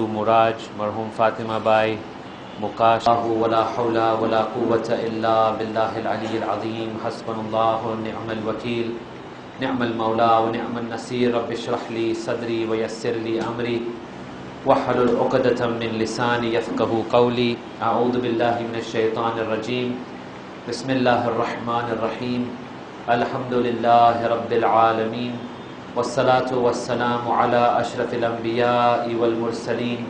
Muraj, Marhum Fatima Bai, Mukash, wala hawla wala quwwata illa billahi al-ali al-azim, hasbunallahu ni'mal wakil, ni'mal mawla wa ni'mal nasir, rabbi shrah li sadri wa yassir li amri, wahlul 'uqdatan min lisani yafqahu qawli, a'udhu billahi minash shaitanir rajim, bismillahir rahmanir rahim, alhamdulillahi rabbil alamin. والصلاة والسلام على أشرف الأنبياء والمرسلين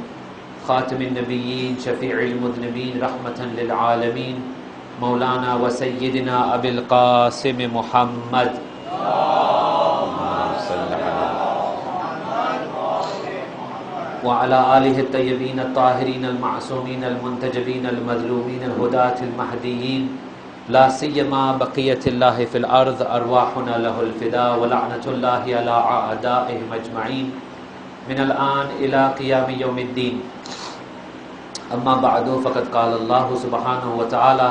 خاتم النبيين شفيع المذنبين رحمة للعالمين مولانا وسيدنا أبي القاسم محمد وعلى آله الطيبين الطاهرين المعصومين المنتجبين المظلومين الهداة المهديين لا سيما بقية الله في الأرض أرواحنا له الفداء ولعنة الله على أعدائهم أجمعين من الآن إلى قيام يوم الدين. أما بعد فقد قال الله سبحانه وتعالى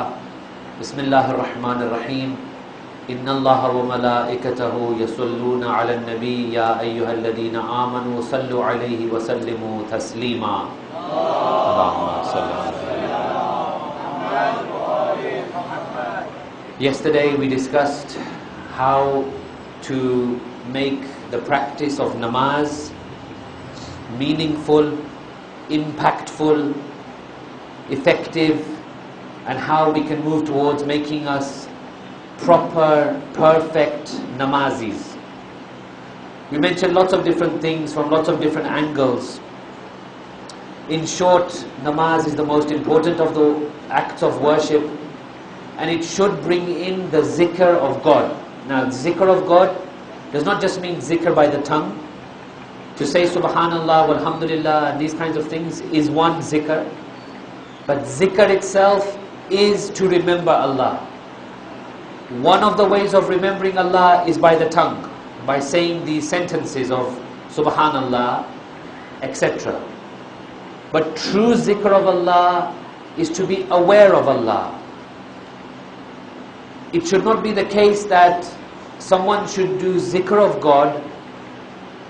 بسم الله الرحمن الرحيم إن الله وملائكته يصلون على النبي يا أيها الذين آمنوا صلوا عليه وسلموا تسليما. اللهم صل على Yesterday we discussed how to make the practice of namaz meaningful, impactful, effective, and how we can move towards making us proper, perfect namazis. We mentioned lots of different things from lots of different angles. In short, namaz is the most important of the acts of worship, and it should bring in the zikr of God. Now, zikr of God does not just mean zikr by the tongue. To say subhanallah, walhamdulillah, and these kinds of things is one zikr. But zikr itself is to remember Allah. One of the ways of remembering Allah is by the tongue, by saying these sentences of subhanallah, etc. But true zikr of Allah is to be aware of Allah. It should not be the case that someone should do zikr of God,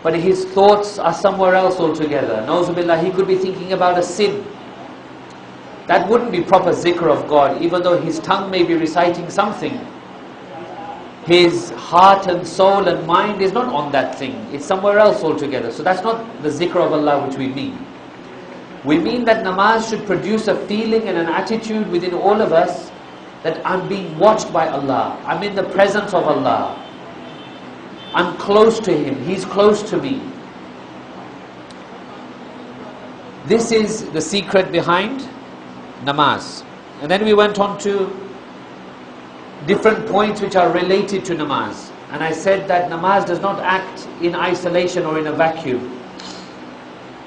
but his thoughts are somewhere else altogether. Nauzubillah, he could be thinking about a sin. That wouldn't be proper zikr of God, even though his tongue may be reciting something. His heart and soul and mind is not on that thing. It's somewhere else altogether. So that's not the zikr of Allah which we mean. We mean that namaz should produce a feeling and an attitude within all of us that I'm being watched by Allah, I'm in the presence of Allah, I'm close to Him, He's close to me. This is the secret behind namaz. And then we went on to different points which are related to namaz. And I said that namaz does not act in isolation or in a vacuum.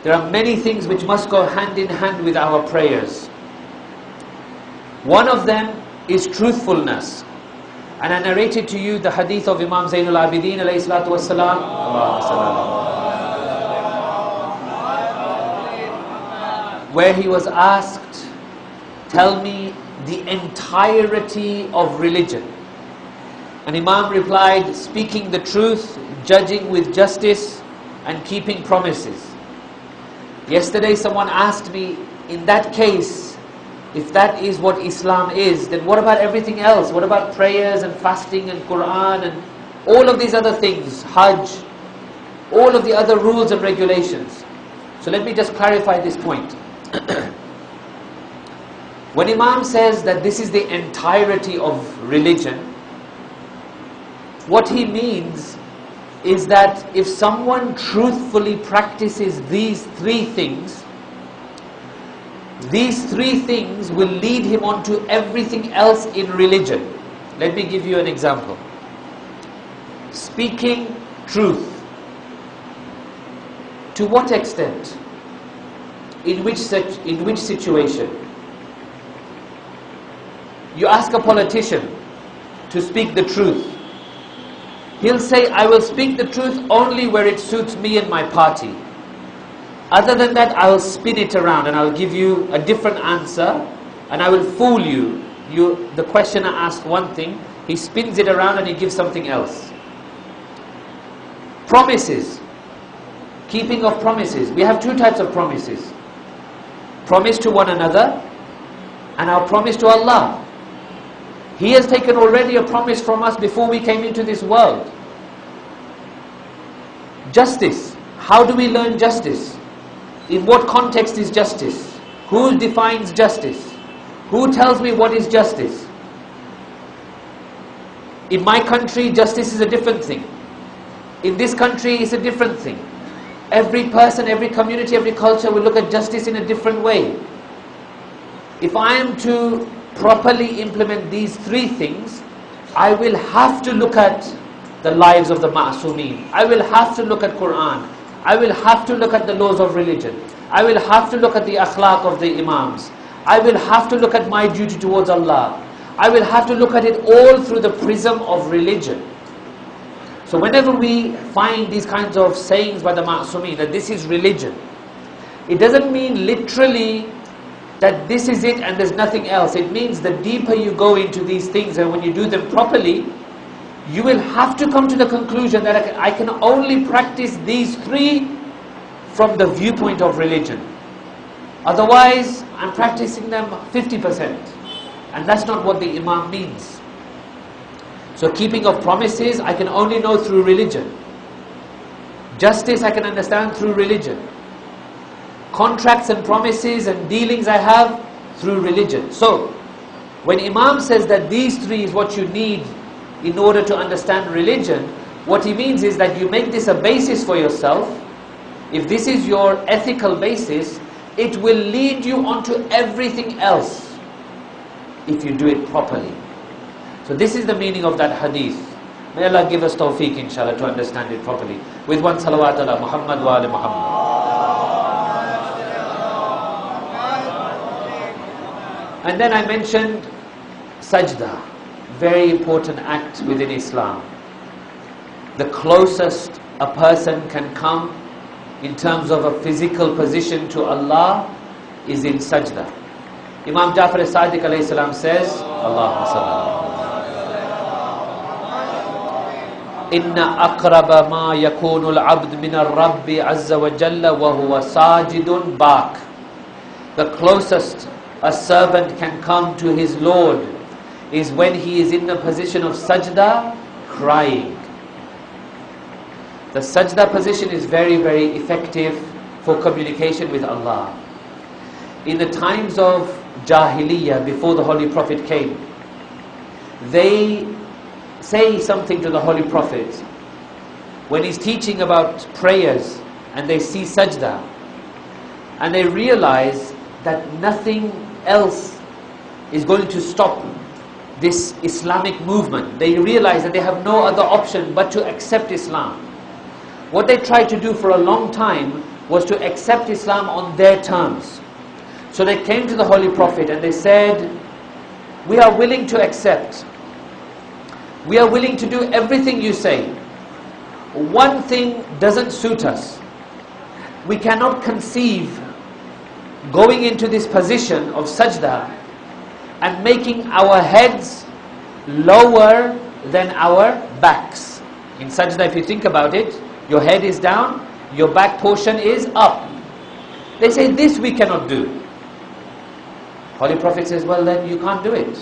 There are many things which must go hand in hand with our prayers. One of them is truthfulness. And I narrated to you the hadith of Imam Zainul Abidin alayhi salatu wassalam, where he was asked, tell me the entirety of religion. And Imam replied, speaking the truth, judging with justice, and keeping promises. Yesterday someone asked me, in that case, if that is what Islam is, then what about everything else? What about prayers and fasting and Quran and all of these other things, Hajj, all of the other rules and regulations? So let me just clarify this point. When Imam says that this is the entirety of religion, what he means is that if someone truthfully practices these three things will lead him on to everything else in religion. Let me give you an example. Speaking truth. To what extent? In which situation? You ask a politician to speak the truth. He'll say, I will speak the truth only where it suits me and my party. Other than that, I will spin it around and I will give you a different answer and I will fool you. The questioner asks one thing, he spins it around and he gives something else. Promises. Keeping of promises. We have two types of promises. Promise to one another and our promise to Allah. He has taken already a promise from us before we came into this world. Justice. How do we learn justice? In what context is justice? Who defines justice? Who tells me what is justice? In my country, justice is a different thing. In this country, it's a different thing. Every person, every community, every culture will look at justice in a different way. If I am to properly implement these three things, I will have to look at the lives of the Ma'asumeen. I will have to look at Quran. I will have to look at the laws of religion. I will have to look at the akhlaq of the Imams. I will have to look at my duty towards Allah. I will have to look at it all through the prism of religion. So whenever we find these kinds of sayings by the Ma'asumeen, that this is religion, it doesn't mean literally that this is it and there's nothing else. It means the deeper you go into these things and when you do them properly, you will have to come to the conclusion that I can only practice these three from the viewpoint of religion. Otherwise, I'm practicing them 50%. And that's not what the Imam means. So keeping of promises, I can only know through religion. Justice, I can understand through religion. Contracts and promises and dealings I have through religion. So, when Imam says that these three is what you need in order to understand religion, what he means is that you make this a basis for yourself. If this is your ethical basis, it will lead you onto everything else if you do it properly. So this is the meaning of that hadith. May Allah give us tawfiq, inshallah, to understand it properly. With one salawat ala Muhammad wa ala Muhammad. And then I mentioned sajda, very important act within Islam. The closest a person can come in terms of a physical position to Allah is in sajda. Imam Jafar as-Sadiq alayhi salam says, Allahumma salli. Inna aqraba ma yakunu al-abd min al-Rabbi azza wa jalla wa huwa sajidun bak. The closest a servant can come to his Lord is when he is in the position of sajda, crying. The sajda position is very, very effective for communication with Allah. In the times of Jahiliyyah, before the Holy Prophet came, they say something to the Holy Prophet when he's teaching about prayers and they see sajda and they realize that nothing else is going to stop this Islamic movement. They realize that they have no other option but to accept Islam. What they tried to do for a long time was to accept Islam on their terms. So they came to the Holy Prophet and they said, we are willing to accept. We are willing to do everything you say. One thing doesn't suit us. We cannot conceive going into this position of sajda and making our heads lower than our backs. In sajda, if you think about it, your head is down, your back portion is up. They say, this we cannot do. Holy Prophet says, well then you can't do it.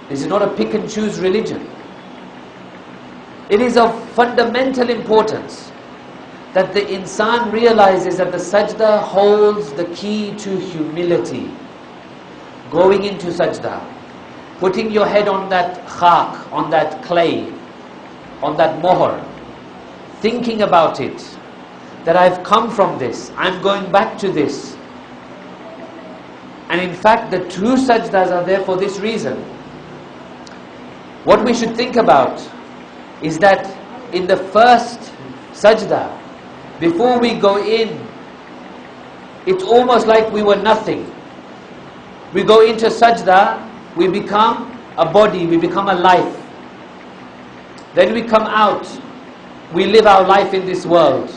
This is not a pick and choose religion. It is of fundamental importance that the insan realizes that the sajda holds the key to humility. Going into sajda, putting your head on that khak, on that clay, on that mohr, thinking about it, that I've come from this, I'm going back to this. And in fact, the true sajdas are there for this reason. What we should think about is that in the first sajda, before we go in, it's almost like we were nothing. We go into sajda, we become a body, we become a life. Then we come out, we live our life in this world.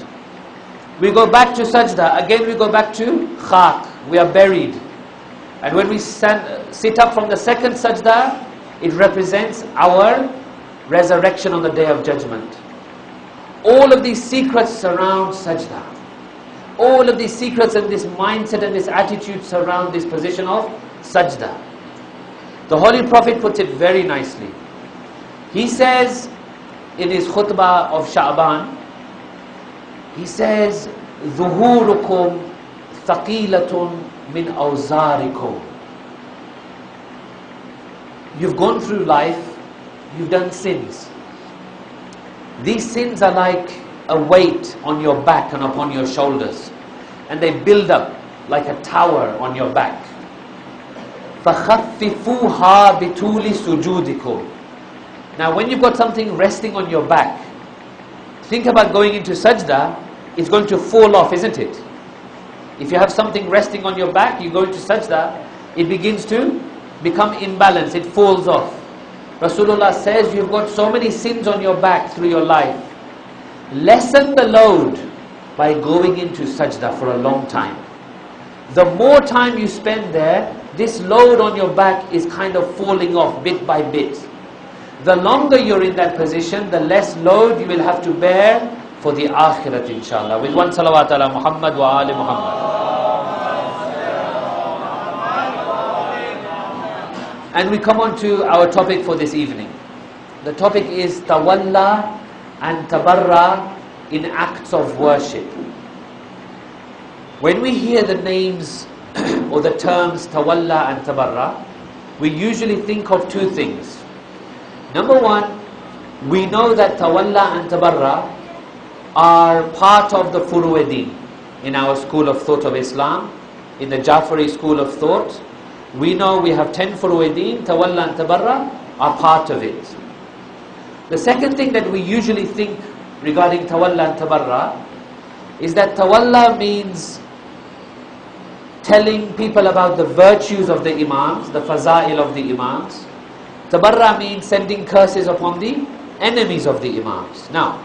We go back to sajda, again we go back to khak, we are buried. And when we sit up from the second sajda, it represents our resurrection on the Day of Judgment. All of these secrets surround sajda. all of these secrets and this mindset and this attitude surround this position of sajda. The Holy Prophet puts it very nicely. He says in his khutbah of Sha'ban, he says, ظُهُورُكُمْ ثَقِيلَةٌ مِنْ أَوْزَارِكُمْ. You've gone through life, you've done sins. These sins are like a weight on your back and upon your shoulders, and they build up like a tower on your back. فَخَفِّفُوهَا بِطُولِ سُجُودِكُمْ. Now when you've got something resting on your back, think about going into sajda, it's going to fall off, isn't it? If you have something resting on your back, you go into sajda, it begins to become imbalanced, it falls off. Rasulullah says, you've got so many sins on your back through your life. Lessen the load by going into sajda for a long time. The more time you spend there, this load on your back is kind of falling off bit by bit. The longer you're in that position, the less load you will have to bear for the akhirat, inshallah. With one salawat ala Muhammad wa ali Muhammad. And we come on to our topic for this evening. The topic is Tawalla and Tabarra in acts of worship. When we hear the names or the terms Tawalla and Tabarra, we usually think of two things. Number one, we know that Tawalla and Tabarra are part of the Furu'e-Din in our school of thought of Islam, in the Jafari school of thought. We know we have 10 Furu'e-Din, Tawalla and Tabarra are part of it. The second thing that we usually think regarding Tawalla and Tabarra is that Tawalla means telling people about the virtues of the Imams, the Faza'il of the Imams. Tabarra means sending curses upon the enemies of the Imams. Now,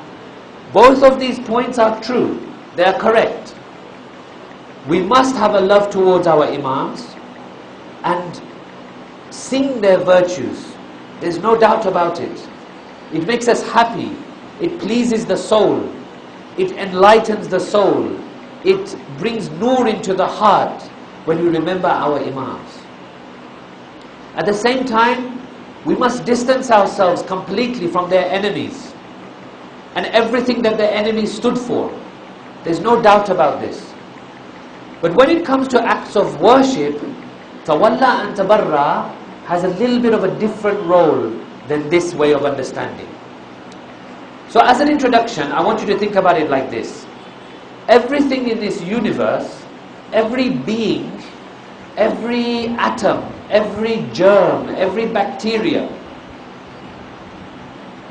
both of these points are true. They are correct. We must have a love towards our Imams and sing their virtues. There's no doubt about it. It makes us happy. It pleases the soul. It enlightens the soul. It brings nur into the heart when we remember our Imams. At the same time, we must distance ourselves completely from their enemies and everything that their enemies stood for. There's no doubt about this. But when it comes to acts of worship, Tawalla and Tabarra has a little bit of a different role than this way of understanding. So as an introduction, I want you to think about it like this. Everything in this universe, every being, every atom, every germ, every bacteria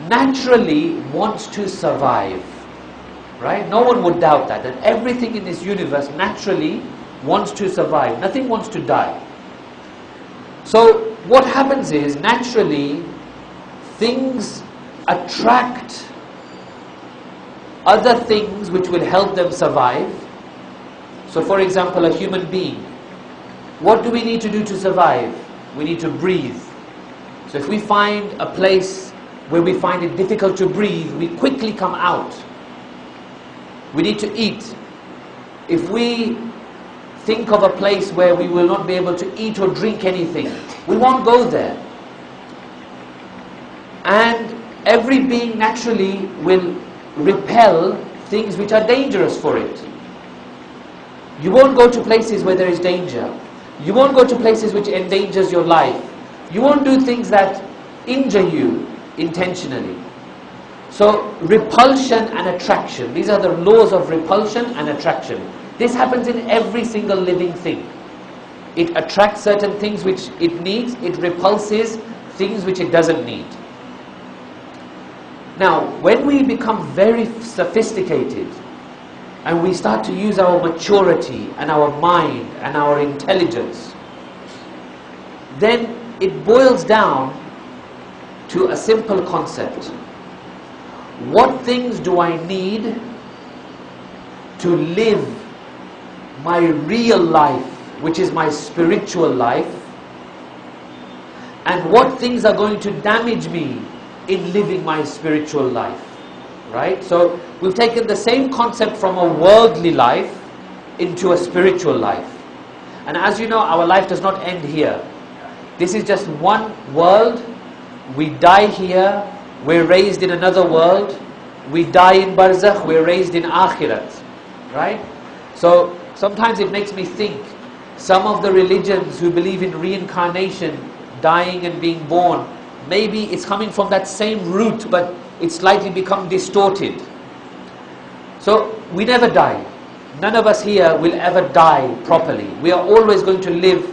naturally wants to survive. Right? No one would doubt that everything in this universe naturally wants to survive. Nothing wants to die. So what happens is, naturally, things attract other things which will help them survive. So for example, a human being, what do we need to do to survive? We need to breathe. So if we find a place where we find it difficult to breathe, we quickly come out. We need to eat. If we think of a place where we will not be able to eat or drink anything, we won't go there. And every being naturally will repel things which are dangerous for it. You won't go to places where there is danger. You won't go to places which endangers your life. You won't do things that injure you intentionally. So repulsion and attraction, these are the laws of repulsion and attraction. This happens in every single living thing. It attracts certain things which it needs, it repulses things which it doesn't need. Now, when we become very sophisticated and we start to use our maturity and our mind and our intelligence, then it boils down to a simple concept. What things do I need to live my real life, which is my spiritual life, and what things are going to damage me in living my spiritual life? Right? So we've taken the same concept from a worldly life into a spiritual life. And as you know, our life does not end here. This is just one world. We die here, we're raised in another world. We die in barzakh, we're raised in akhirat. Right? So sometimes it makes me think, some of the religions who believe in reincarnation, dying and being born, maybe it's coming from that same root, but it's slightly become distorted. So we never die. None of us here will ever die properly. We are always going to live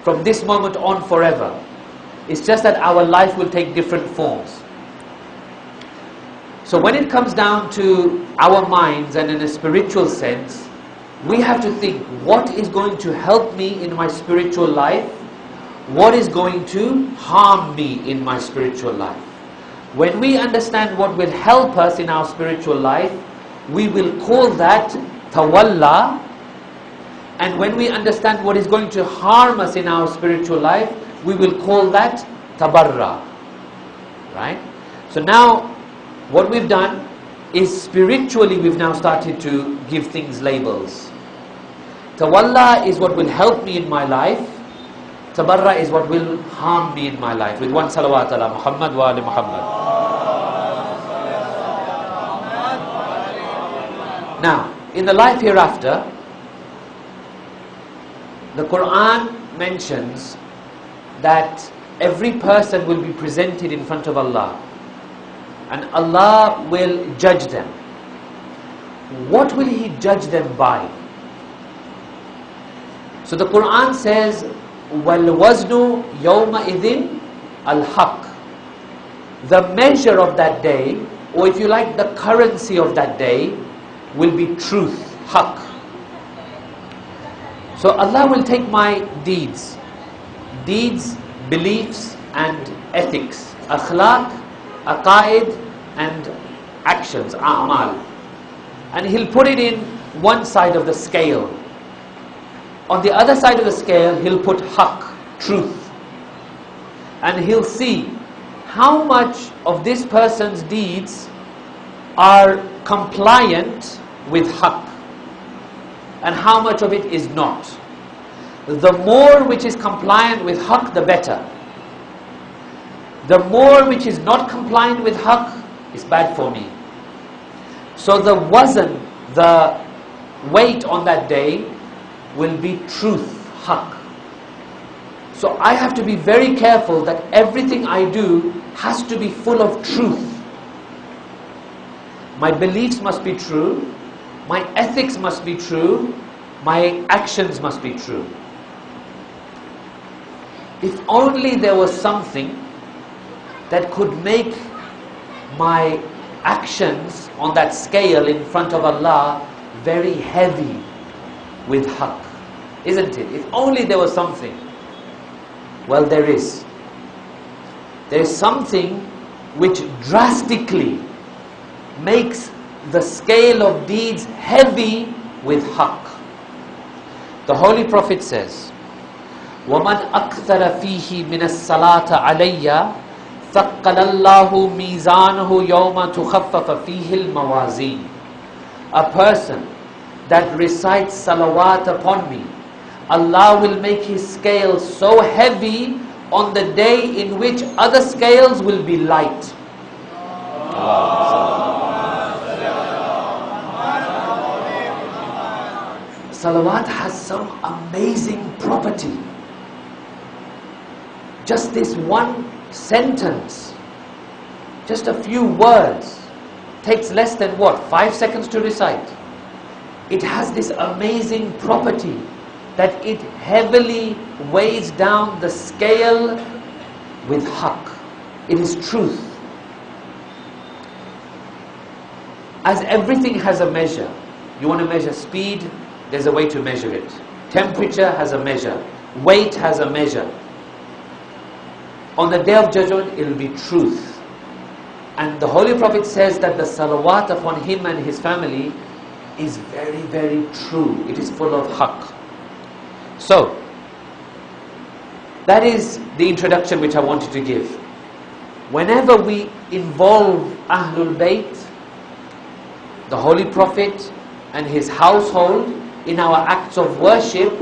from this moment on forever. It's just that our life will take different forms. So when it comes down to our minds and in a spiritual sense, we have to think, what is going to help me in my spiritual life? What is going to harm me in my spiritual life? When we understand what will help us in our spiritual life, we will call that Tawalla. And when we understand what is going to harm us in our spiritual life, we will call that Tabarra. Right? So now, what we've done is spiritually we've now started to give things labels. Tawalla is what will help me in my life. Tabarra is what will harm me in my life. With one salawat ala Muhammad wa ali Muhammad. Now, in the life hereafter, the Quran mentions that every person will be presented in front of Allah. And Allah will judge them. What will He judge them by? So the Quran says, وَالْوَزْنُ يَوْمَئِذٍ الْحَقِّ. The measure of that day, or if you like, the currency of that day, will be truth, haqq. So Allah will take my deeds, beliefs and ethics, akhlaq, aqaid and actions, a'mal. And He'll put it in one side of the scale. On the other side of the scale, He'll put haqq, truth. And He'll see how much of this person's deeds are compliant with haqq and how much of it is not. The more which is compliant with haqq, the better. The more which is not compliant with haqq is bad for me. So the wazn, the weight on that day will be truth, haqq. So I have to be very careful that everything I do has to be full of truth. My beliefs must be true, my ethics must be true, my actions must be true. If only there was something that could make my actions on that scale in front of Allah very heavy with haqq. Isn't it? If only there was something. Well, there is. There is something which drastically makes the scale of deeds heavy with haqq. The Holy Prophet says, وَمَنْ أَكْثَرَ فِيهِ مِنَ الصَّلَاةَ عَلَيَّ ثَقَّلَ اللَّهُ مِيزَانَهُ يَوْمَ تُخَفَّفَ فِيهِ الْمَوَازِينَ. A person that recites salawat upon me, Allah will make his scale so heavy on the day in which other scales will be light. Salawat has some amazing property. Just this one sentence, just a few words, takes less than what? 5 seconds to recite. It has this amazing property that it heavily weighs down the scale with haqq. It is truth. As everything has a measure. You want to measure speed, there's a way to measure it. Temperature has a measure. Weight has a measure. On the Day of Judgment, it will be truth. And the Holy Prophet says that the salawat upon him and his family is very, very true. It is full of haqq. So, that is the introduction which I wanted to give. Whenever we involve Ahlul Bayt, the Holy Prophet and his household in our acts of worship,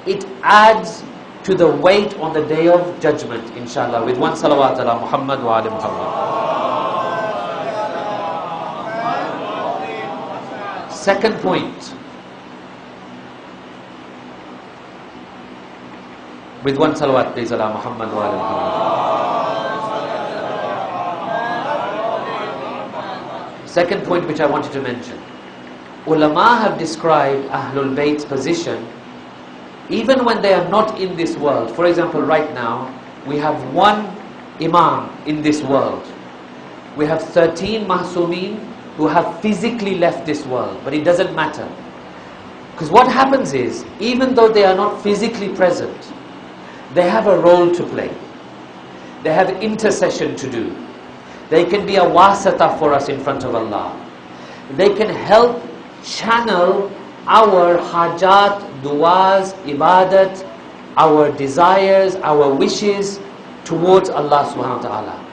it adds to the weight on the day of judgment, inshallah. With one salawat ala Muhammad wa ali Muhammad. Second point. With one salawat please ala Muhammad wa ali Muhammad. Second point which I wanted to mention. Ulama have described Ahlul Bayt's position even when they are not in this world. For example, right now, we have one Imam in this world. We have 13 Mahsumeen who have physically left this world, but it doesn't matter. Because what happens is, even though they are not physically present, they have a role to play. They have intercession to do. They can be a wasata for us in front of Allah. They can help channel our hajat, du'as, ibadat, our desires, our wishes towards Allah subhanahu wa ta'ala.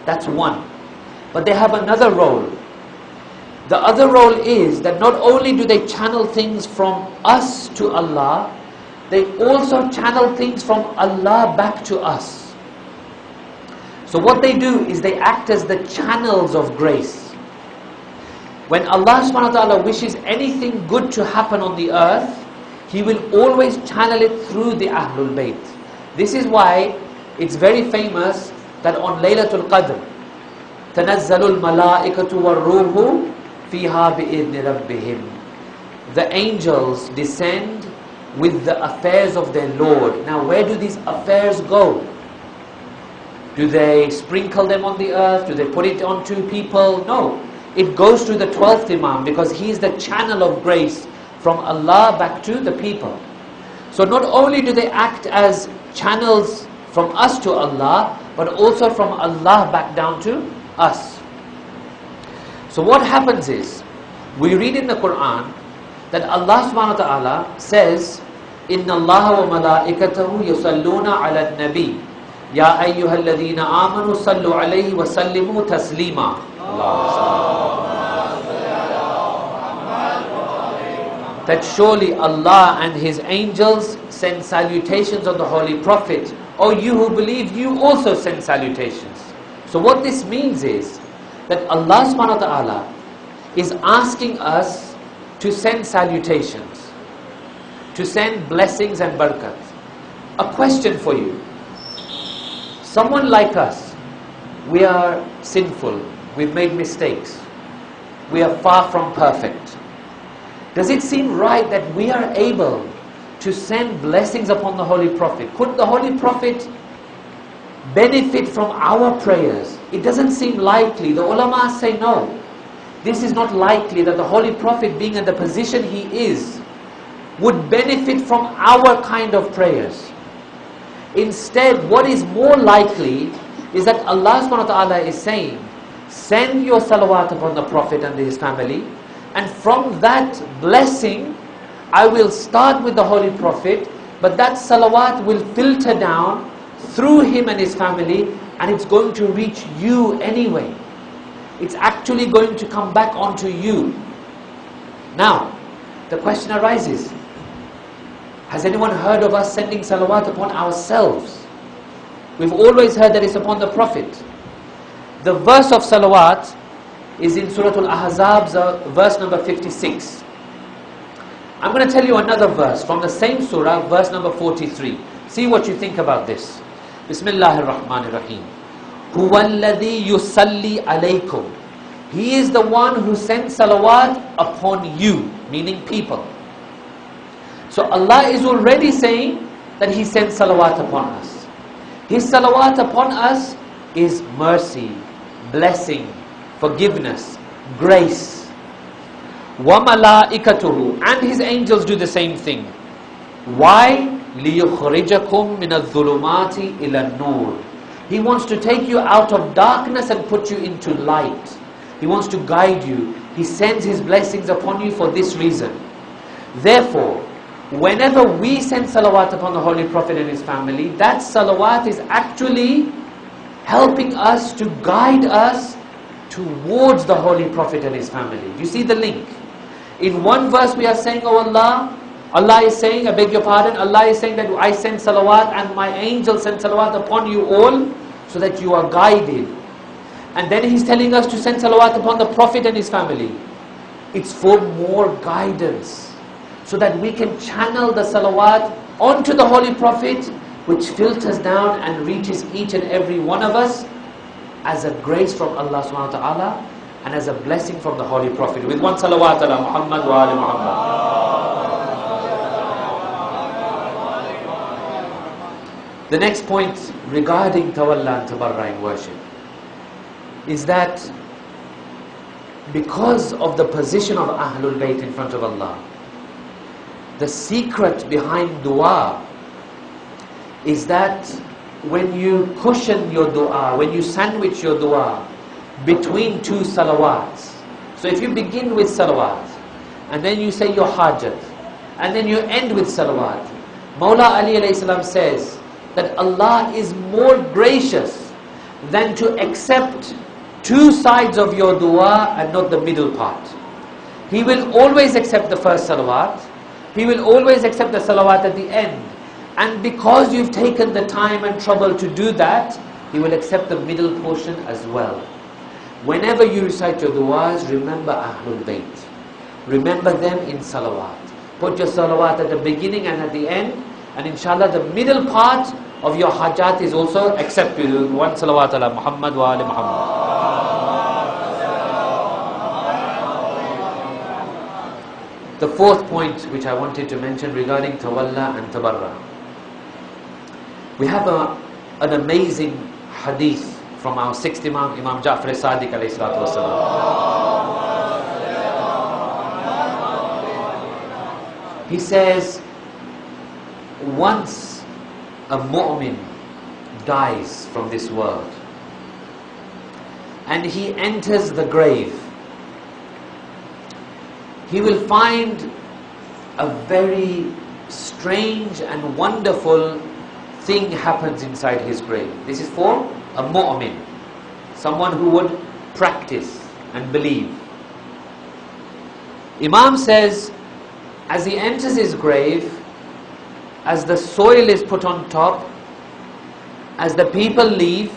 That's one. But they have another role. The other role is that not only do they channel things from us to Allah, they also channel things from Allah back to us. So what they do is they act as the channels of grace. When Allah subhanahu wa ta'ala wishes anything good to happen on the earth, He will always channel it through the Ahlul Bayt. This is why it's very famous that on Laylatul Qadr, تَنَزَّلُ الْمَلَائِكَةُ وَالرُّوحُ فِيهَا بِإِذْنِ رَبِّهِمْ. The angels descend with the affairs of their Lord. Now where do these affairs go? Do they sprinkle them on the earth? Do they put it onto people? No. It goes to the 12th Imam because he is the channel of grace from Allah back to the people. So not only do they act as channels from us to Allah, but also from Allah back down to us. So what happens is, we read in the Quran that Allah subhanahu wa ta'ala says, إِنَّ اللَّهَ وَمَلَائِكَتَهُ يُصَلُّونَ عَلَى النَّبِيِّ يَا أَيُّهَا الَّذِينَ آمَنُوا صَلُّوا عَلَيْهِ وَسَلِّمُوا تَسْلِيمًا. That surely Allah and His angels send salutations on the Holy Prophet. O you who believe, you also send salutations. So what this means is that Allah subhanahu wa ta'ala is asking us to send salutations, to send blessings and barakat. A question for you. Someone like us, we are sinful, we've made mistakes, we are far from perfect. Does it seem right that we are able to send blessings upon the Holy Prophet? Could the Holy Prophet benefit from our prayers? It doesn't seem likely. The ulama say no. This is not likely that the Holy Prophet, being in the position he is, would benefit from our kind of prayers. Instead, what is more likely is that Allah subhanahu wa ta'ala is saying, send your salawat upon the Prophet and his family, and from that blessing, I will start with the Holy Prophet, but that salawat will filter down through him and his family, and it's going to reach you anyway. It's actually going to come back onto you. Now, the question arises, has anyone heard of us sending salawat upon ourselves? We've always heard that it's upon the Prophet. The verse of salawat is in Surah Al-Ahzab, verse number 56. I'm going to tell you another verse from the same surah, verse number 43. See what you think about this. Bismillahir Rahmanir Rahim. Huwa alladhi yusalli alaykum. He is the one who sends salawat upon you, meaning people. So Allah is already saying that He sends salawat upon us. His salawat upon us is mercy, blessing, forgiveness, grace. وَمَلَائِكَتُهُ, and His angels do the same thing. Why? لِيُخْرِجَكُم مِّنَ الظُّلُمَاتِ إِلَى النُّورِ. He wants to take you out of darkness and put you into light. He wants to guide you. He sends His blessings upon you for this reason. Therefore, whenever we send salawat upon the Holy Prophet and his family, that salawat is actually helping us to guide us towards the Holy Prophet and his family. You see the link? In one verse we are saying, oh Allah, Allah is saying, I beg your pardon, Allah is saying that I send salawat and my angel send salawat upon you all so that you are guided. And then He's telling us to send salawat upon the Prophet and his family. It's for more guidance, so that we can channel the salawat onto the Holy Prophet, which filters down and reaches each and every one of us as a grace from Allah subhanahu wa ta'ala and as a blessing from the Holy Prophet. With one salawat ala Muhammad wa ali Muhammad. The next point regarding Tawalla and Tabarra in worship is that because of the position of Ahlul Bayt in front of Allah, the secret behind dua is that when you cushion your dua, when you sandwich your dua between two salawats, so if you begin with salawat and then you say your hajat and then you end with salawat, Mawla Ali alayhi salam says that Allah is more gracious than to accept two sides of your dua and not the middle part. He will always accept the first salawat, He will always accept the salawat at the end. And because you've taken the time and trouble to do that, He will accept the middle portion as well. Whenever you recite your duas, remember Ahlul Bayt. Remember them in salawat. Put your salawat at the beginning and at the end, and inshallah the middle part of your hajat is also accepted. One salawat ala Muhammad wa ali Muhammad. The fourth point which I wanted to mention regarding Tawalla and Tabarra. We have an amazing hadith from our sixth Imam, Imam Ja'far as-Sadiq alayhi salatu wasalam. He says, once a mu'min dies from this world and he enters the grave, he will find a very strange and wonderful thing happens inside his grave. This is for a mu'min, someone who would practice and believe. Imam says, as he enters his grave, as the soil is put on top, as the people leave,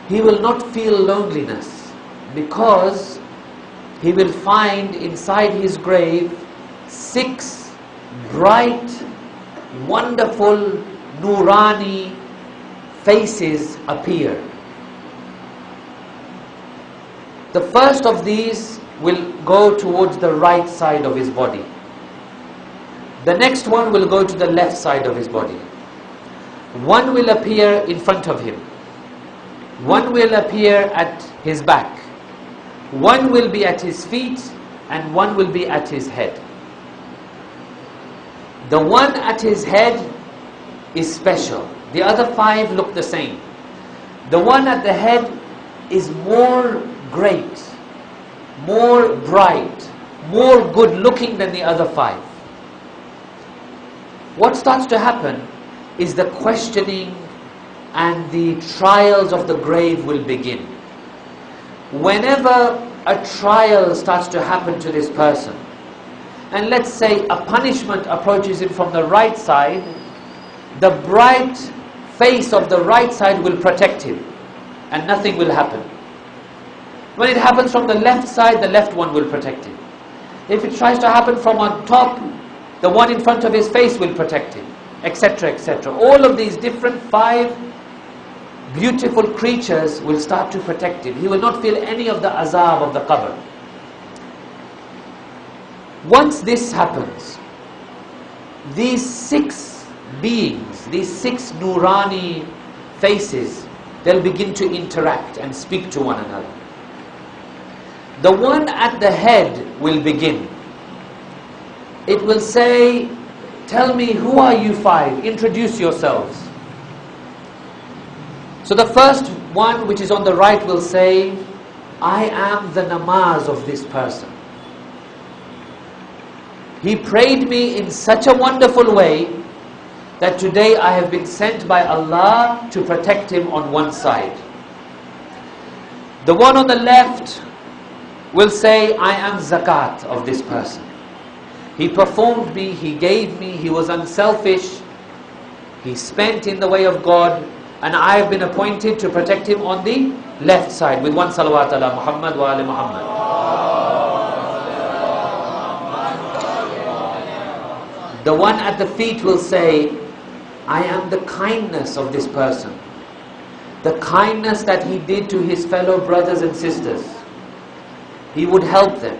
he will not feel loneliness, because he will find inside his grave 6 bright, wonderful, Nurani faces appear. The first of these will go towards the right side of his body. The next one will go to the left side of his body. One will appear in front of him. One will appear at his back. One will be at his feet, and one will be at his head. The one at his head is special. The other 5 look the same. The one at the head is more great, more bright, more good looking than the other 5. What starts to happen is the questioning and the trials of the grave will begin. Whenever a trial starts to happen to this person, and let's say a punishment approaches him from the right side, the bright face of the right side will protect him and nothing will happen. When it happens from the left side, the left one will protect him. If it tries to happen from on top, the one in front of his face will protect him, etc., etc. All of these different 5 beautiful creatures will start to protect him. He will not feel any of the azab of the qabr. Once this happens, these 6 beings, these 6 Nurani faces, they'll begin to interact and speak to one another. The one at the head will begin. It will say, tell me, who are you 5? Introduce yourselves. So the first one, which is on the right, will say, I am the namaz of this person. He prayed me in such a wonderful way that today I have been sent by Allah to protect him on one side. The one on the left will say, I am zakat of this person. He performed me, he gave me, he was unselfish, he spent in the way of God, and I have been appointed to protect him on the left side with one salawat ala Muhammad wa ali Muhammad. The one at the feet will say, I am the kindness of this person. The kindness that he did to his fellow brothers and sisters. He would help them.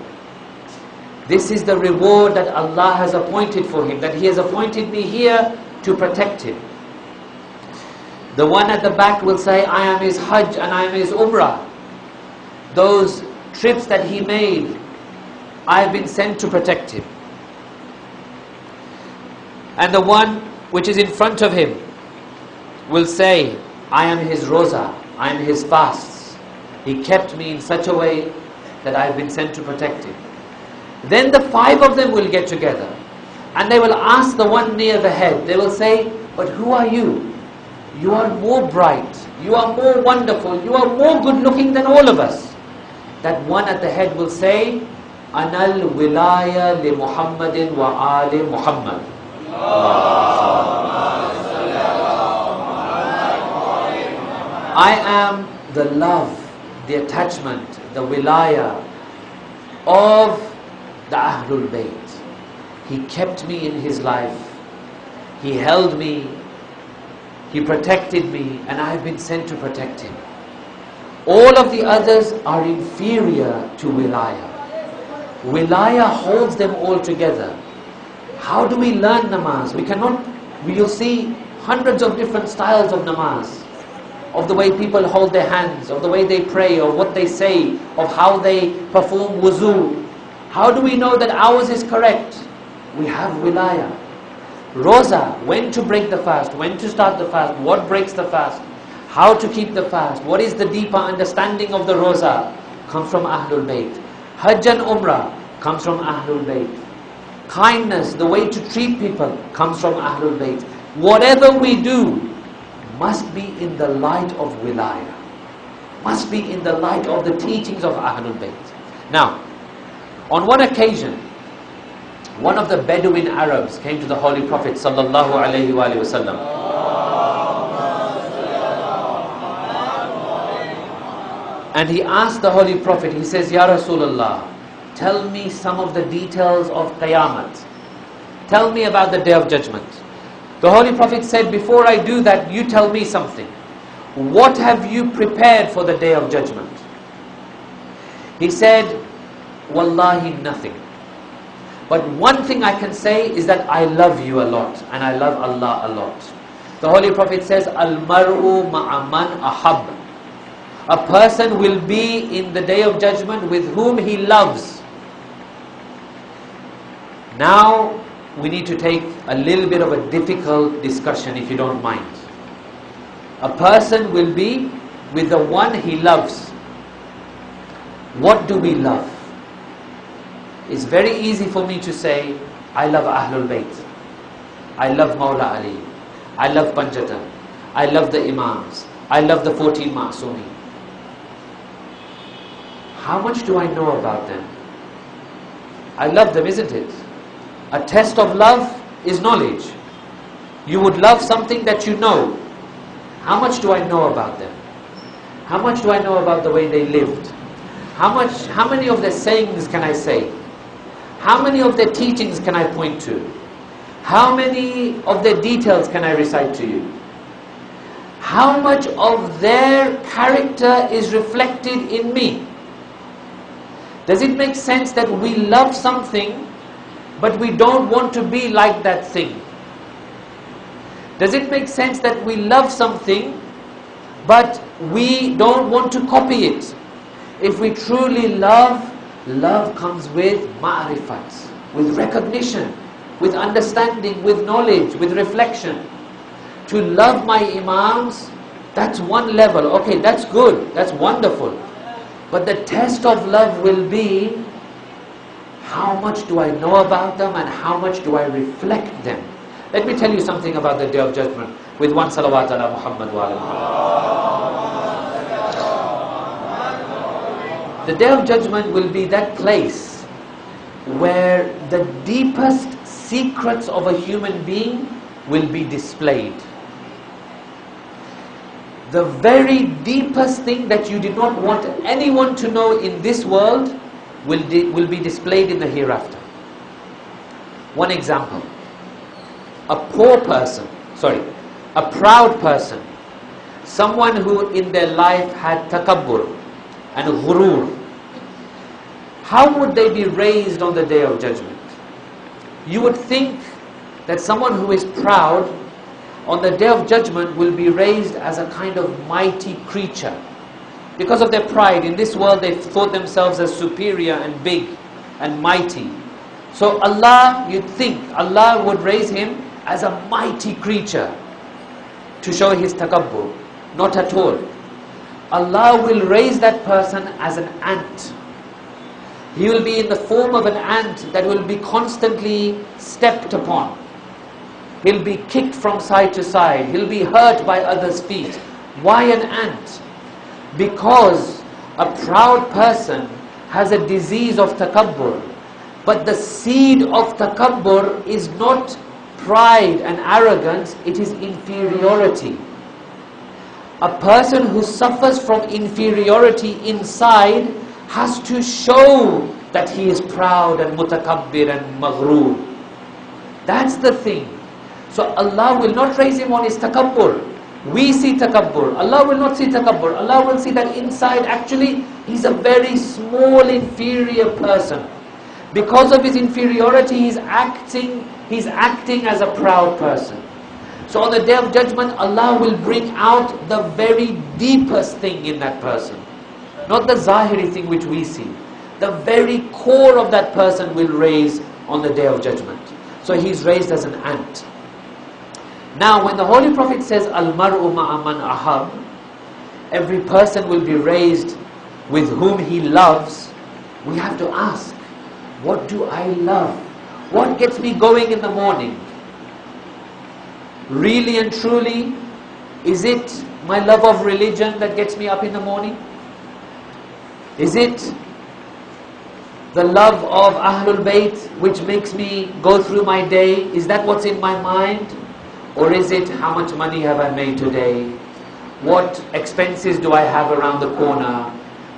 This is the reward that Allah has appointed for him, that He has appointed me here to protect him. The one at the back will say, I am his Hajj and I am his Umrah. Those trips that he made, I have been sent to protect him. And the one which is in front of him will say, I am his Roza, I am his fasts. He kept me in such a way that I have been sent to protect him. Then the 5 of them will get together and they will ask the one near the head. They will say, but who are you? You are more bright, you are more wonderful, you are more good looking than all of us. That one at the head will say, Anal wilaya li Muhammadin wa ali Muhammad. I am the love, the attachment, the wilaya of the Ahlul Bayt. He kept me in his life. He held me. He protected me, and I have been sent to protect him. All of the others are inferior to wilaya. Wilaya holds them all together. How do we learn namaz? You'll see hundreds of different styles of namaz. Of the way people hold their hands, of the way they pray, of what they say, of how they perform wuzu. How do we know that ours is correct? We have wilaya. Roza, when to break the fast, when to start the fast, what breaks the fast, how to keep the fast, what is the deeper understanding of the Roza, comes from Ahlul Bayt. Hajj and Umrah comes from Ahlul Bayt. Kindness, the way to treat people, comes from Ahlul Bayt. Whatever we do must be in the light of wilaya, must be in the light of the teachings of Ahlul Bayt. Now, on one occasion, one of the Bedouin Arabs came to the Holy Prophet sallallahu alaihi wasallam. And he asked the Holy Prophet, he says, Ya Rasulullah, tell me some of the details of Qiyamah. Tell me about the Day of Judgment. The Holy Prophet said, before I do that, you tell me something. What have you prepared for the Day of Judgment? He said, Wallahi, nothing. But one thing I can say is that I love you a lot, and I love Allah a lot. The Holy Prophet says, Al-mar'u ma'aman ahab. A person will be in the Day of Judgment with whom he loves. Now, we need to take a little bit of a difficult discussion, if you don't mind. A person will be with the one he loves. What do we love? It's very easy for me to say, I love Ahlul Bayt. I love Mawla Ali. I love Panjatan. I love the Imams. I love the 14 Ma'sumi. How much do I know about them? I love them, isn't it? A test of love is knowledge. You would love something that you know. How much do I know about them? How much do I know about the way they lived? How many of their sayings can I say? How many of their teachings can I point to? How many of their details can I recite to you? How much of their character is reflected in me? Does it make sense that we love something but we don't want to be like that thing? Does it make sense that we love something but we don't want to copy it? If we truly love, love comes with ma'rifat, with recognition, with understanding, with knowledge, with reflection. To love my Imams, that's one level. Okay, that's good, that's wonderful. But the test of love will be, how much do I know about them and how much do I reflect them? Let me tell you something about the Day of Judgment with one salawat ala Muhammad wa ala Muhammad. The Day of Judgment will be that place where the deepest secrets of a human being will be displayed. The very deepest thing that you did not want anyone to know in this world will be displayed in the hereafter. One example. A proud person, someone who in their life had takabbur and ghurur, how would they be raised on the Day of Judgment? You would think that someone who is proud on the Day of Judgment will be raised as a kind of mighty creature. Because of their pride, in this world they thought themselves as superior and big and mighty. So Allah, you'd think, Allah would raise him as a mighty creature to show his takabbur. Not at all. Allah will raise that person as an ant. He will be in the form of an ant that will be constantly stepped upon. He'll be kicked from side to side. He'll be hurt by others' feet. Why an ant? Because a proud person has a disease of takabbur. But the seed of takabbur is not pride and arrogance, it is inferiority. A person who suffers from inferiority inside has to show that he is proud and mutakabbir and maghrur. That's the thing. So Allah will not raise him on his takabbur. We see takabbur. Allah will not see takabbur. Allah will see that inside actually he's a very small inferior person. Because of his inferiority, he's acting as a proud person. So on the Day of Judgment, Allah will bring out the very deepest thing in that person. Not the zahiri thing which we see. The very core of that person will raise on the Day of Judgment. So he's raised as an ant. Now when the Holy Prophet says, Al-mar'u ma'a man ahab, every person will be raised with whom he loves, we have to ask, what do I love? What gets me going in the morning? Really and truly, is it my love of religion that gets me up in the morning? Is it the love of Ahlul Bayt which makes me go through my day? Is that what's in my mind? Or is it how much money have I made today? What expenses do I have around the corner?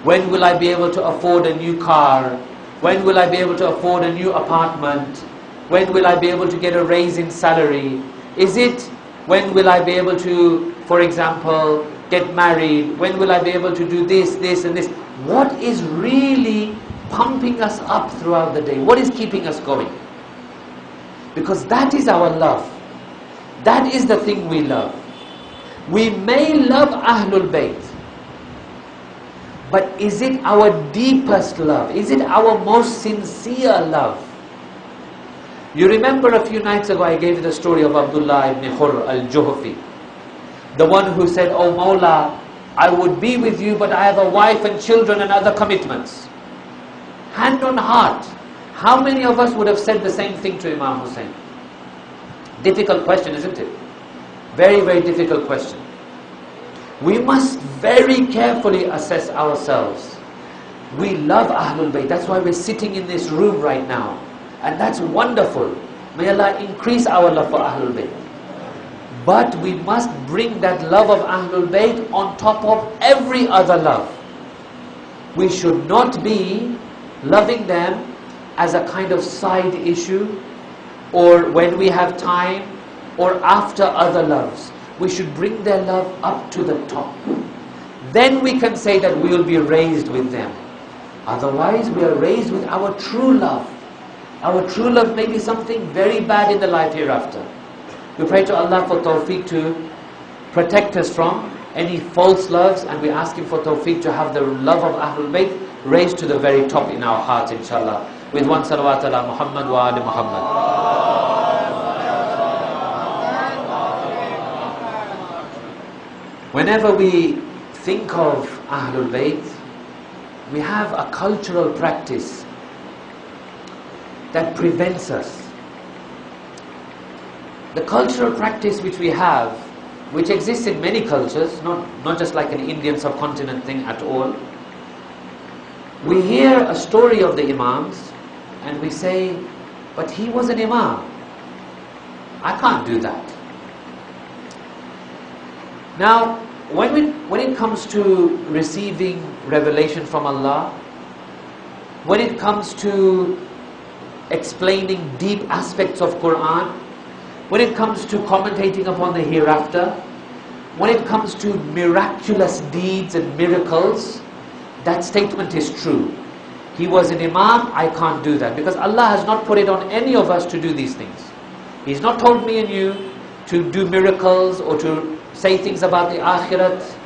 When will I be able to afford a new car? When will I be able to afford a new apartment? When will I be able to get a raise in salary? Is it when will I be able to, for example, get married? When will I be able to do this, this and this? What is really pumping us up throughout the day? What is keeping us going? Because that is our love. That is the thing we love. We may love Ahlul Bayt, but is it our deepest love? Is it our most sincere love? You remember a few nights ago I gave you the story of Abdullah ibn Khur al-Juhfi, the one who said, "Oh Mawla, I would be with you, but I have a wife and children and other commitments." Hand on heart, how many of us would have said the same thing to Imam Hussein? Difficult question, isn't it? Very, very difficult question. We must very carefully assess ourselves. We love Ahlul Bayt. That's why we're sitting in this room right now. And that's wonderful. May Allah increase our love for Ahlul Bayt. But we must bring that love of Ahlul Bayt on top of every other love. We should not be loving them as a kind of side issue, or when we have time, or after other loves. We should bring their love up to the top. Then we can say that we will be raised with them. Otherwise, we are raised with our true love. Our true love may be something very bad in the life hereafter. We pray to Allah for tawfiq to protect us from any false loves, and we ask Him for tawfiq to have the love of Ahlul Bayt raised to the very top in our hearts, inshallah. With one salawat ala Muhammad wa ali Muhammad. Whenever we think of Ahlul Bayt, we have a cultural practice that prevents us. The cultural practice which we have, which exists in many cultures, not just like an Indian subcontinent thing at all, We hear a story of the Imams and we say, but he was an Imam. I can't do that. Now, when it comes to receiving revelation from Allah, when it comes to explaining deep aspects of Quran, when it comes to commentating upon the hereafter, when it comes to miraculous deeds and miracles, that statement is true. He was an Imam, I can't do that. Because Allah has not put it on any of us to do these things. He's not told me and you to do miracles or to say things about the Akhirat.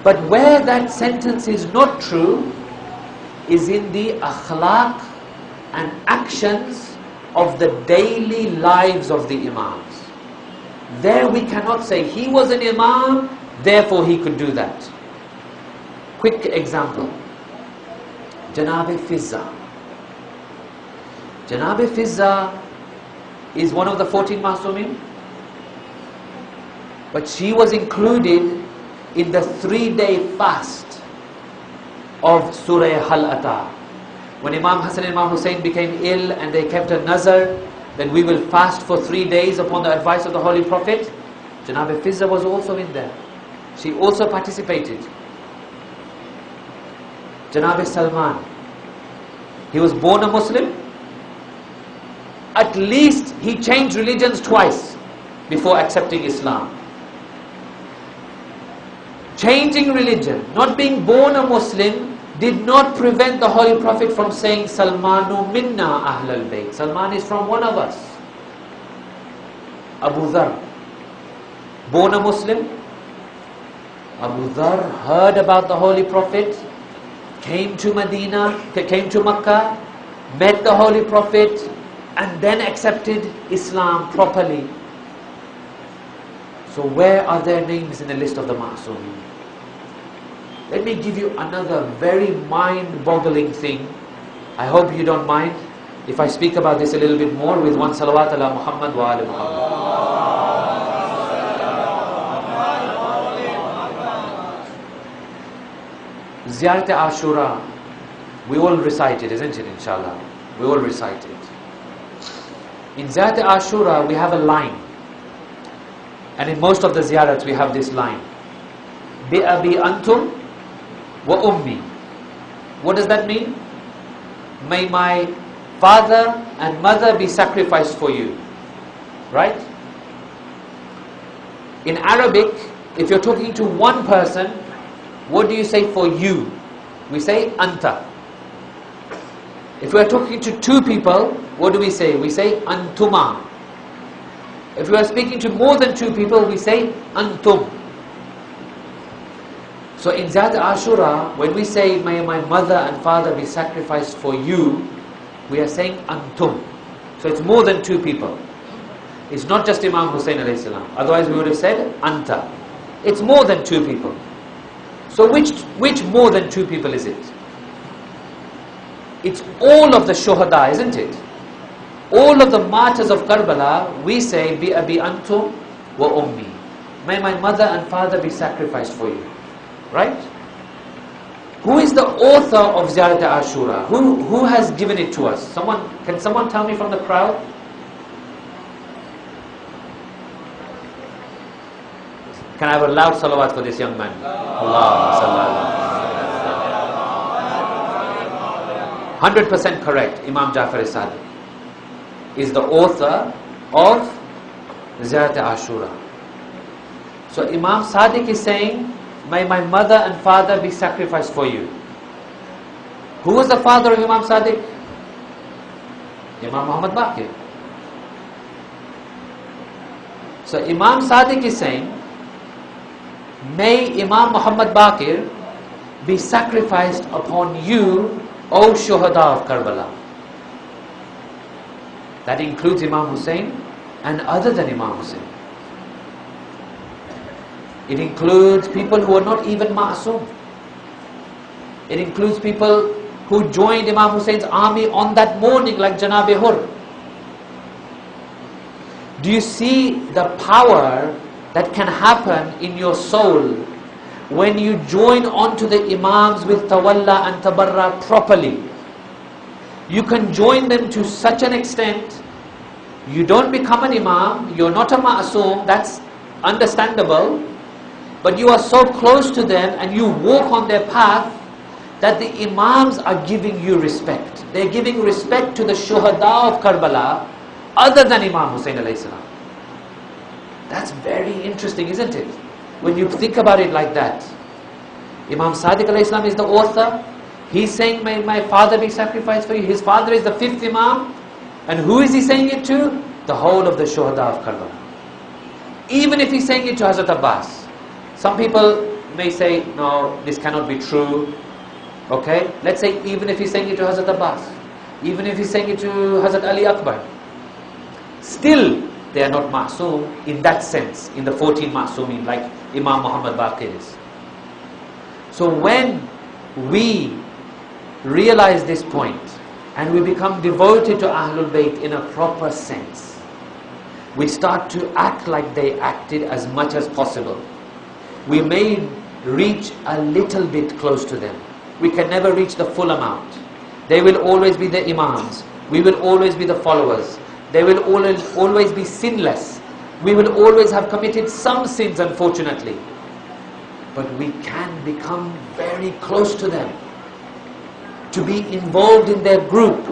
But where that sentence is not true is in the akhlaq and actions of the daily lives of the Imams. There we cannot say he was an Imam, therefore he could do that. Quick example. Janab Fizza. Janab Fizza is one of the 14 Masumin, but she was included in the 3-day fast of Surah Hal-Ata. When Imam Hassan and Imam Hussein became ill and they kept a nazar, then we will fast for 3 days upon the advice of the Holy Prophet. Janab Fizza was also in there. She also participated. Janab Salman, he was born a Muslim. At least he changed religions twice before accepting Islam. Changing religion, not being born a Muslim, did not prevent the Holy Prophet from saying, Salmanu minna ahlal bayt. Salman is from one of us. Abu Dhar, born a Muslim. Abu Dhar heard about the Holy Prophet, came to Medina, came to Makkah, met the Holy Prophet, and then accepted Islam properly. So where are their names in the list of the Ma'sumin? Let me give you another very mind-boggling thing. I hope you don't mind if I speak about this a little bit more with one salawat ala Muhammad wa ala Muhammad. Ziyarat Ashura, we all recite it, isn't it, inshallah? We all recite it. In Ziyarat Ashura, we have a line. And in most of the ziyarats, we have this line. Bi abi antum wa ummi. What does that mean? May my father and mother be sacrificed for you. Right? In Arabic, if you're talking to one person, what do you say for you? We say anta. If we are talking to two people, what do we say? We say antuma. If we are speaking to more than two people, we say antum. So in Ziyarat Ashura, when we say, may my mother and father be sacrificed for you, we are saying antum. So it's more than two people. It's not just Imam Hussein alayhi salam. Otherwise we would have said anta. It's more than two people. So which more than two people is it? It's all of the shuhada, isn't it? All of the martyrs of Karbala, we say, Bi abi antum wa ummi. May my mother and father be sacrificed for you. Right? Who is the author of Ziyarat Ashura? Who has given it to us? Can someone tell me from the crowd? Can I have a loud salawat for this young man? Allahumma salli ala. 100% correct. Imam Jafar Sadiq is the author of Ziyarat Ashura. So Imam Sadiq is saying, may my mother and father be sacrificed for you. Who was the father of Imam Sadiq? Imam Muhammad Baqir. So Imam Sadiq is saying, may Imam Muhammad Baqir be sacrificed upon you, O Shuhada of Karbala. That includes Imam Hussein and other than Imam Hussein. It includes people who are not even Ma'asum. It includes people who joined Imam Hussein's army on that morning, like Janab Hur. Do you see the power that can happen in your soul when you join onto the Imams with Tawalla and Tabarra properly, you can join them to such an extent, you don't become an Imam, you're not a Ma'asum, that's understandable, but you are so close to them and you walk on their path that the Imams are giving you respect. They're giving respect to the Shuhada of Karbala other than Imam Hussain alayhi salam. That's very interesting, isn't it? When you think about it like that. Imam Sadiq alayhi salam is the author. He's saying, may my father be sacrificed for you. His father is the 5th Imam. And who is he saying it to? The whole of the Shuhada of Karbala. Even if he's saying it to Hazrat Abbas. Some people may say, no, this cannot be true. Okay? Let's say even if he's saying it to Hazrat Abbas. Even if he's saying it to Hazrat Ali Akbar. Still, they are not ma'soom in that sense, in the 14 ma'soomin, like Imam Muhammad Baqir is. So when we realize this point, and we become devoted to Ahlul Bayt in a proper sense, we start to act like they acted as much as possible. We may reach a little bit close to them. We can never reach the full amount. They will always be the Imams. We will always be the followers. They will always be sinless. We will always have committed some sins, unfortunately. But we can become very close to them. To be involved in their group.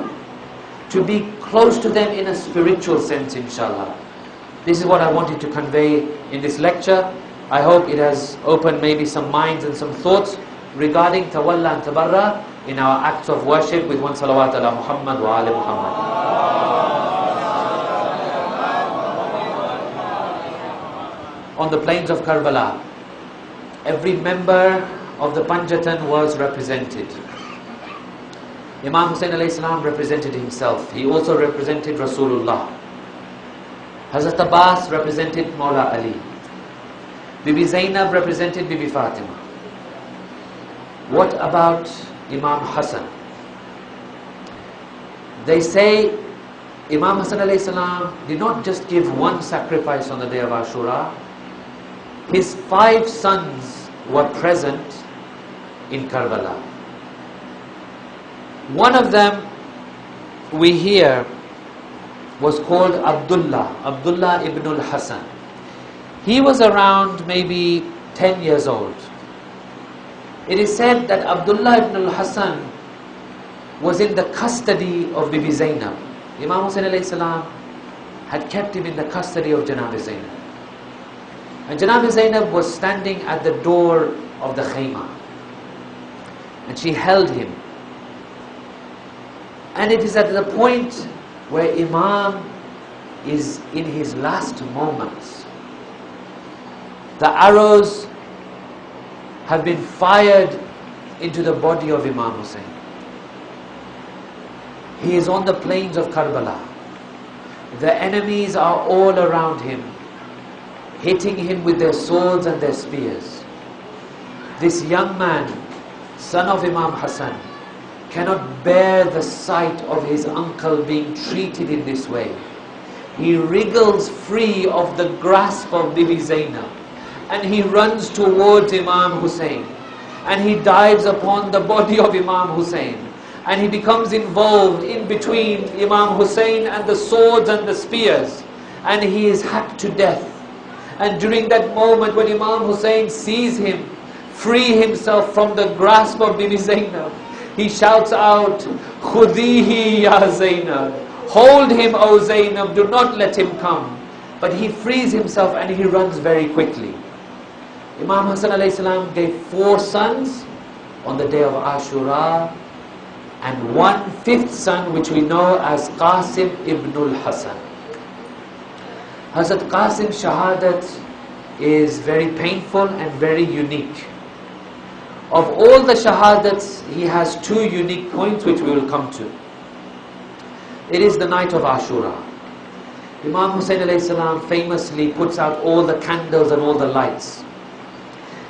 To be close to them in a spiritual sense, inshallah. This is what I wanted to convey in this lecture. I hope it has opened maybe some minds and some thoughts regarding Tawalla and Tabarra in our acts of worship with one salawat ala Muhammad wa ala Muhammad. On the plains of Karbala, every member of the Panjatan was represented. Imam Hussain alayhi salam represented himself. He also represented Rasulullah. Hazrat Abbas represented Mawla Ali. Bibi Zainab represented Bibi Fatima. What about Imam Hassan? They say Imam Hassan alayhi salam did not just give one sacrifice on the day of Ashura. His 5 sons were present in Karbala. One of them, we hear, was called Abdullah ibn al-Hasan. He was around maybe 10 years old. It is said that Abdullah ibn al-Hasan was in the custody of Bibi Zainab. Imam Hussain alayhi salam had kept him in the custody of Janab Zainab. And Janab Zainab was standing at the door of the khayma. And she held him. And it is at the point where Imam is in his last moments. The arrows have been fired into the body of Imam Hussain. He is on the plains of Karbala. The enemies are all around him, hitting him with their swords and their spears. This young man, son of Imam Hassan, cannot bear the sight of his uncle being treated in this way. He wriggles free of the grasp of Bibi Zainab and he runs towards Imam Hussain and he dives upon the body of Imam Hussain and he becomes involved in between Imam Hussain and the swords and the spears and he is hacked to death. And during that moment when Imam Hussain sees him free himself from the grasp of Bibi Zainab, he shouts out, "Khudihi ya Zainab, hold him, O Zainab, do not let him come." But he frees himself and he runs very quickly. Imam Hassan alayhi salam gave 4 sons on the day of Ashura and 1/5 son which we know as Qasim ibn al-Hasan. Hazrat Qasim Shahadat is very painful and very unique. Of all the Shahadats, he has 2 unique points which we will come to. It is the night of Ashura. Imam Hussain alayhi salam famously puts out all the candles and all the lights.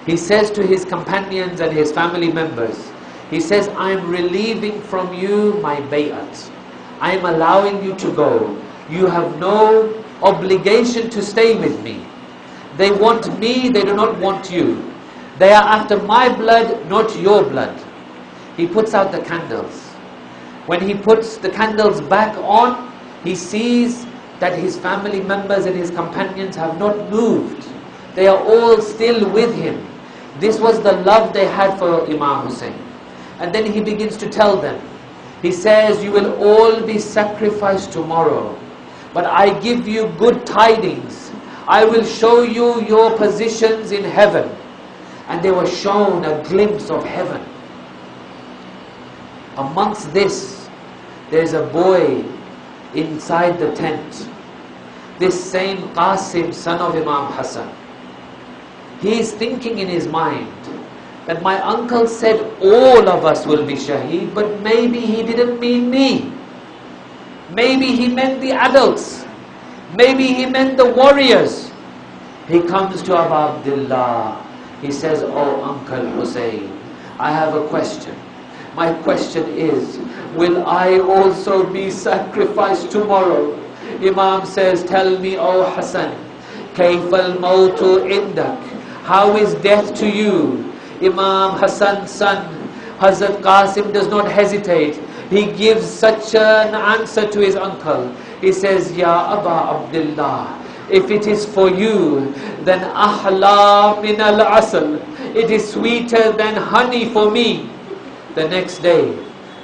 He says to his companions and his family members, he says, "I am relieving from you my bay'at. I am allowing you to go. You have no obligation to stay with me. They want me, they do not want you. They are after my blood, not your blood. He puts out the candles. When he puts the candles back on, he sees that his family members and his companions have not moved. They are all still with him. This was the love they had for Imam Hussein. And then he begins to tell them. He says, you will all be sacrificed tomorrow. But I give you good tidings. I will show you your positions in heaven. And they were shown a glimpse of heaven. Amongst this, there's a boy inside the tent. This same Qasim, son of Imam Hassan. He is thinking in his mind that my uncle said all of us will be shaheed, but maybe he didn't mean me. Maybe he meant the adults. Maybe he meant the warriors. He comes to Abu Abdullah. He says, oh Uncle Hussein, I have a question. My question is, will I also be sacrificed tomorrow? Imam says, tell me, O Hassan, كيف الموت عندك? How is death to you? Imam Hassan's son, Hazrat Qasim, does not hesitate. He gives such an answer to his uncle. He says, Ya Aba Abdullah, if it is for you, then ahla min al-asal. It is sweeter than honey for me. The next day,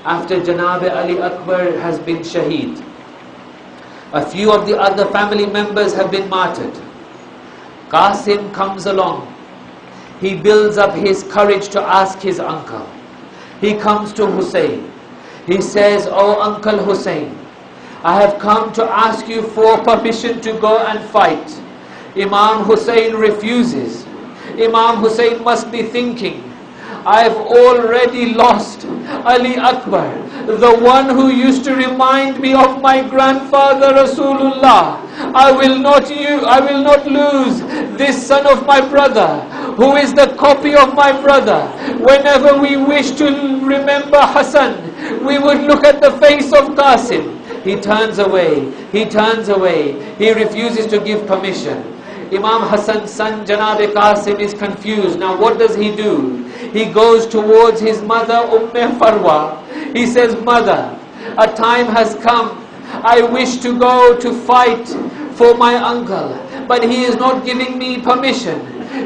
after Janab Ali Akbar has been shaheed, a few of the other family members have been martyred. Qasim comes along. He builds up his courage to ask his uncle. He comes to Hussein. He says, oh Uncle Hussein, I have come to ask you for permission to go and fight. Imam Hussein refuses. Imam Hussein must be thinking, I've already lost Ali Akbar, the one who used to remind me of my grandfather Rasulullah. I will not lose this son of my brother, who is the copy of my brother. Whenever we wish to remember Hassan, we would look at the face of Qasim. He turns away. He turns away. He refuses to give permission. Imam Hassan's son Janab Qasim is confused. Now what does he do? He goes towards his mother Farwa. He says, Mother, a time has come. I wish to go to fight for my uncle, but he is not giving me permission.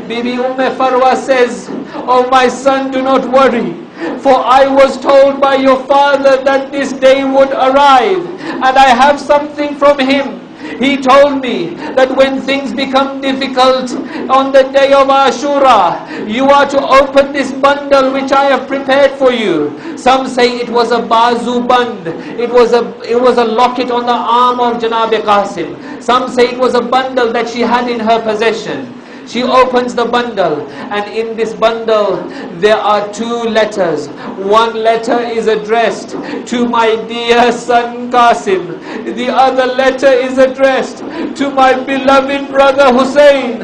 Bibi Farwa says, oh my son, do not worry, for I was told by your father that this day would arrive, and I have something from him. He told me that when things become difficult on the day of Ashura, you are to open this bundle which I have prepared for you. Some say it was a bazu band. It was a locket on the arm of Janab Qasim. Some say it was a bundle that she had in her possession. She opens the bundle, and in this bundle there are two letters. One letter is addressed to my dear son Qasim. The other letter is addressed to my beloved brother Hussein.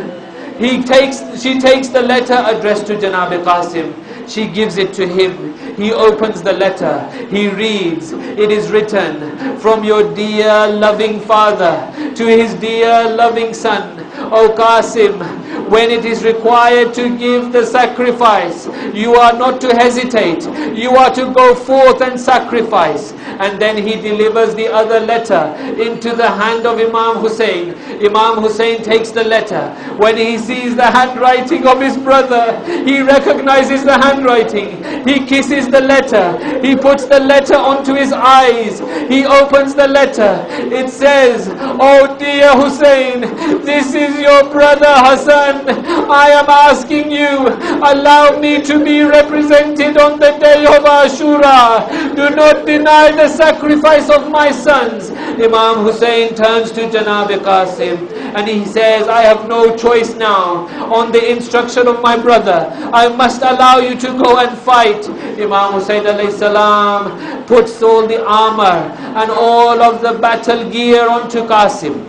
She takes the letter addressed to Janab Qasim. She gives it to him. He opens the letter. He reads. It is written, from your dear loving father to his dear loving son. O Qasim, when it is required to give the sacrifice, you are not to hesitate. You are to go forth and sacrifice. And then he delivers the other letter into the hand of Imam Hussein. Imam Hussein takes the letter. When he sees the handwriting of his brother, he recognizes the handwriting. He kisses the letter. He puts the letter onto his eyes. He opens the letter. It says, oh dear Hussein, this is your brother Hassan. I am asking you, allow me to be represented on the day of Ashura. Do not deny the sacrifice of my sons. Imam Hussein turns to Janab Qasim and he says, I have no choice now. On the instruction of my brother, I must allow you to go and fight. Imam Hussein alayhi salam puts all the armor and all of the battle gear onto Qasim.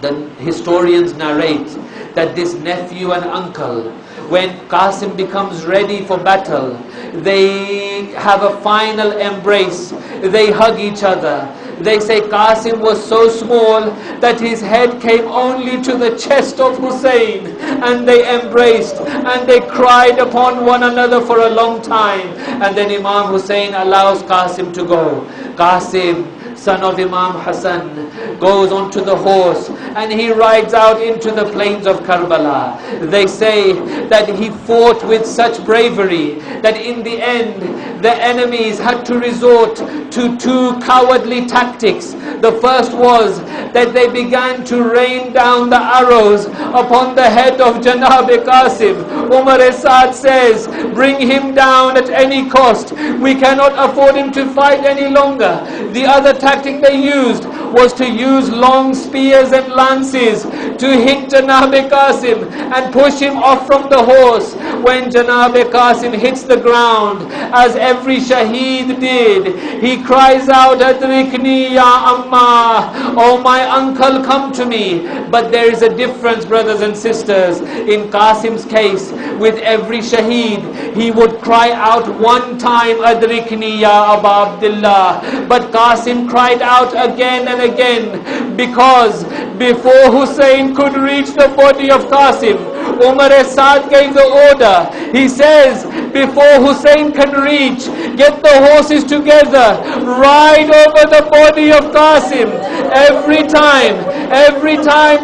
The historians narrate that this nephew and uncle, when Qasim becomes ready for battle, they have a final embrace. They hug each other. They say Qasim was so small that his head came only to the chest of Hussein, and they embraced and they cried upon one another for a long time. And then Imam Hussein allows Qasim to go. Qasim, son of Imam Hassan, goes onto the horse and he rides out into the plains of Karbala. They say that he fought with such bravery that in the end the enemies had to resort to two cowardly tactics. The first was that they began to rain down the arrows upon the head of Janab Qasim. Umar Asad says, bring him down at any cost. We cannot afford him to fight any longer. The other tactic they used was to use long spears and lances to hit Janab Qasim and push him off from the horse. When Janab Qasim hits the ground, as every shaheed did, he cries out, Adrikni ya Amma, oh my uncle, come to me. But there is a difference, brothers and sisters. In Qasim's case, with every shaheed, he would cry out one time, Adrikni ya Aba Abdullah. But Qasim cried out again and again, because before Hussein could reach the body of Qasim, Umar Asad gave the order. He says, before Hussein can reach, get the horses together, ride over the body of Qasim. Every time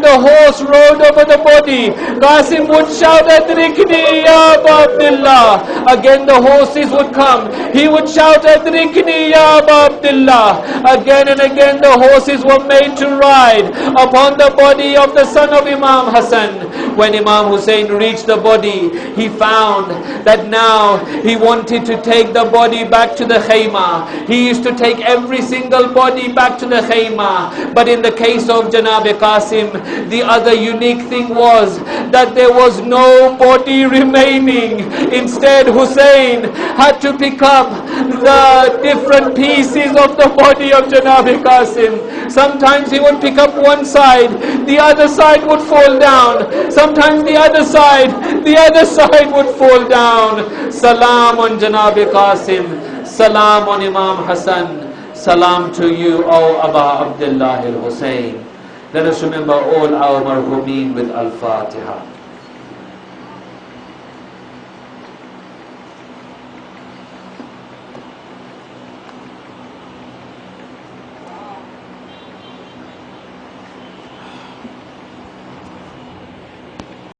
the horse rode over the body, Qasim would shout, Adrikni ya Aba Abdullah. Again the horses would come. He would shout, Adrikni ya Aba Abdullah. Again and again the horses were made to ride upon the body of the son of Imam Hassan. When Imam Hussein reached the body, he found that now he wanted to take the body back to the khayma. He used to take every single body back to the khayma. But in the case of Janab Qasim, the other unique thing was that there was no body remaining. Instead, Hussein had to pick up the different pieces of the body of Janab Qasim. Sometimes he would pick up one side, the other side would fall down. Sometimes the other side would fall down. Salam on Janab Qasim, salam on Imam Hassan, salam to you, O Aba Abdullah al-Hussein. Let us remember all our marhumeen with Al-Fatiha.